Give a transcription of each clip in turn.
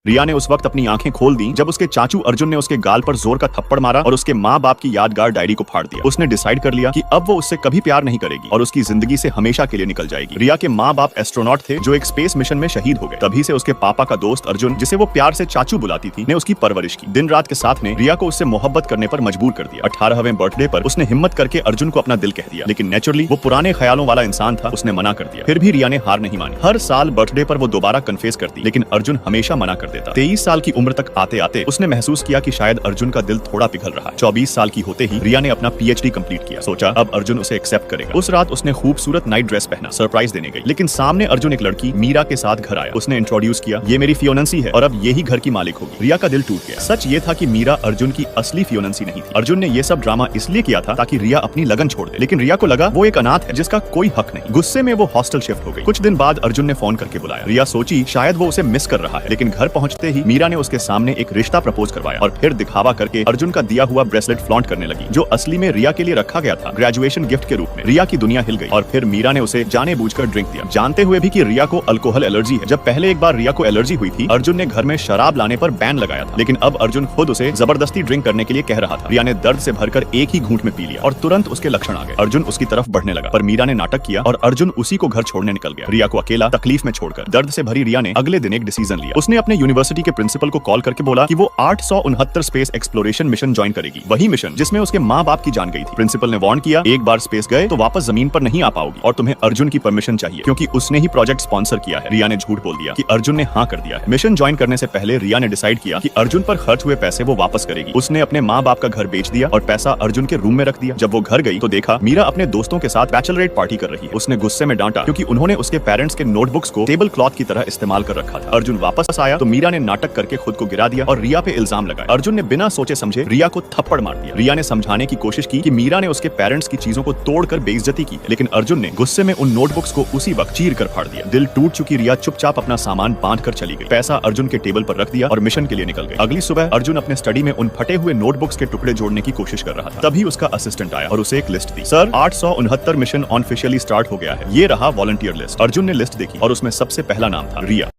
रिया ने उस वक्त अपनी आंखें खोल दी जब उसके चाचू अर्जुन ने उसके गाल पर जोर का थप्पड़ मारा और उसके माँ बाप की यादगार डायरी को फाड़ दिया। उसने डिसाइड कर लिया कि अब वो उससे कभी प्यार नहीं करेगी और उसकी जिंदगी से हमेशा के लिए निकल जाएगी। रिया के माँ बाप एस्ट्रोनॉट थे जो एक स्पेस मिशन में शहीद हो गए। तभी से उसके पापा का दोस्त अर्जुन, जिसे वो प्यार से चाचू बुलाती थी, ने उसकी परवरिश की। दिन रात के साथ ने रिया को उससे मोहब्बत करने पर मजबूर कर दिया। 18वें बर्थडे पर उसने हिम्मत करके अर्जुन को अपना दिल कह दिया, लेकिन नेचुरली वो पुराने ख्यालों वाला इंसान था, उसने मना कर दिया। फिर भी रिया ने हार नहीं मानी। हर साल बर्थडे पर वो दोबारा कन्फेस करती, लेकिन अर्जुन हमेशा मना कर देता। 23 साल की उम्र तक आते आते उसने महसूस किया कि शायद अर्जुन का दिल थोड़ा पिघल रहा है। 24 साल की होते ही रिया ने अपना PhD कंप्लीट किया। सोचा अब अर्जुन उसे एक्सेप्ट करेगा। उस रात उसने खूबसूरत नाइट ड्रेस पहना, सरप्राइज देने गई। लेकिन सामने अर्जुन एक लड़की मीरा के साथ घर आया। उसने इंट्रोड्यूस किया, ये मेरी फियोनेंसी है और अब यही घर की मालिक होगी। रिया का दिल टूट गया। सच ये था कि मीरा अर्जुन की असली फियोनेंसी नहीं थी। अर्जुन ने ये सब ड्रामा इसलिए किया था ताकि रिया अपनी लगन छोड़ दे, लेकिन रिया को लगा वो एक अनाथ है जिसका कोई हक नहीं। गुस्से में वो हॉस्टल शिफ्ट हो गई। कुछ दिन बाद अर्जुन ने फोन करके बुलाया। रिया सोची शायद वो उसे मिस कर रहा है, लेकिन घर पहुंचते ही मीरा ने उसके सामने एक रिश्ता प्रपोज करवाया और फिर दिखावा करके अर्जुन का दिया हुआ ब्रेसलेट फ्लॉन्ट करने लगी, जो असली में रिया के लिए रखा गया था ग्रेजुएशन गिफ्ट के रूप में। रिया की दुनिया हिल गई और फिर मीरा ने उसे जाने बूझकर ड्रिंक दिया, जानते हुए भी कि रिया को अल्कोहल एलर्जी है। जब पहले एक बार रिया को एलर्जी हुई थी, अर्जुन ने घर में शराब लाने पर बैन लगाया था, लेकिन अब अर्जुन खुद उसे जबरदस्ती ड्रिंक करने के लिए कह रहा था। रिया ने दर्द से भरकर एक ही घूंट में पी लिया और तुरंत उसके लक्षण आ गए। अर्जुन उसकी तरफ बढ़ने लगा, पर मीरा ने नाटक किया और अर्जुन उसी को घर छोड़ने निकल गया। रिया को अकेला तकलीफ में छोड़कर दर्द से भरी रिया ने अगले दिन एक डिसीजन लिया। उसने अपने यूनिवर्सिटी के प्रिंसिपल को कॉल करके बोला कि वो 869 स्पेस एक्सप्लोरेशन मिशन ज्वाइन करेगी, वही मिशन जिसमें उसके माँ बाप की जान गई थी। प्रिंसिपल ने वार्न किया, एक बार स्पेस गए तो वापस जमीन पर नहीं आ पाओगी और तुम्हें अर्जुन की परमिशन चाहिए क्योंकि उसने ही प्रोजेक्ट स्पॉन्सर किया है। रिया ने झूठ बोल दिया कि अर्जुन ने हाँ कर दिया है। मिशन ज्वाइन करने से पहले रिया ने डिसाइड किया कि अर्जुन पर खर्च हुए पैसे वो वापस करेगी। उसने अपने माँ बाप का घर बेच दिया और पैसा अर्जुन के रूम में रख दिया। जब वो घर गई तो देखा मीरा अपने दोस्तों के साथ बैचलरेट पार्टी कर रही है। उसने गुस्से में डांटा क्योंकि उन्होंने उसके पेरेंट्स के नोटबुक्स को टेबल क्लॉथ की तरह इस्तेमाल कर रखा था। अर्जुन वापस आया तो मीरा ने नाटक करके खुद को गिरा दिया और रिया पे इल्जाम लगाया। अर्जुन ने बिना सोचे समझे रिया को थप्पड़ मार दिया। रिया ने समझाने की कोशिश की कि मीरा ने उसके पेरेंट्स की चीजों को तोड़कर बेइज्जती की, लेकिन अर्जुन ने गुस्से में उन नोटबुक्स को उसी वक्त चीर कर फाड़ दिया। दिल टूट चुकी रिया चुपचाप अपना सामान बांध कर चली गई। पैसा अर्जुन के टेबल पर रख दिया और मिशन के लिए निकल गई। अगली सुबह अर्जुन अपने स्टडी में उन फटे हुए नोटबुक्स के टुकड़े जोड़ने की कोशिश कर रहा था। तभी उसका असिस्टेंट आया और उसे एक लिस्ट दी। सर, 869 मिशन ऑफिशियली स्टार्ट हो गया है। ये रहा वॉलंटियर लिस्ट। अर्जुन ने लिस्ट देखी और उसमें सबसे पहला नाम था रिया।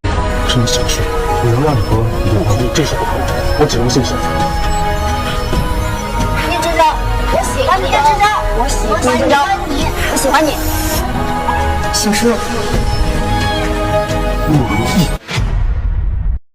真的小事，你能让你和你的朋友这是不可能，我只能信小事。叶真真，我喜欢你，叶真真，我喜欢你，我喜欢你。小叔，陆如意，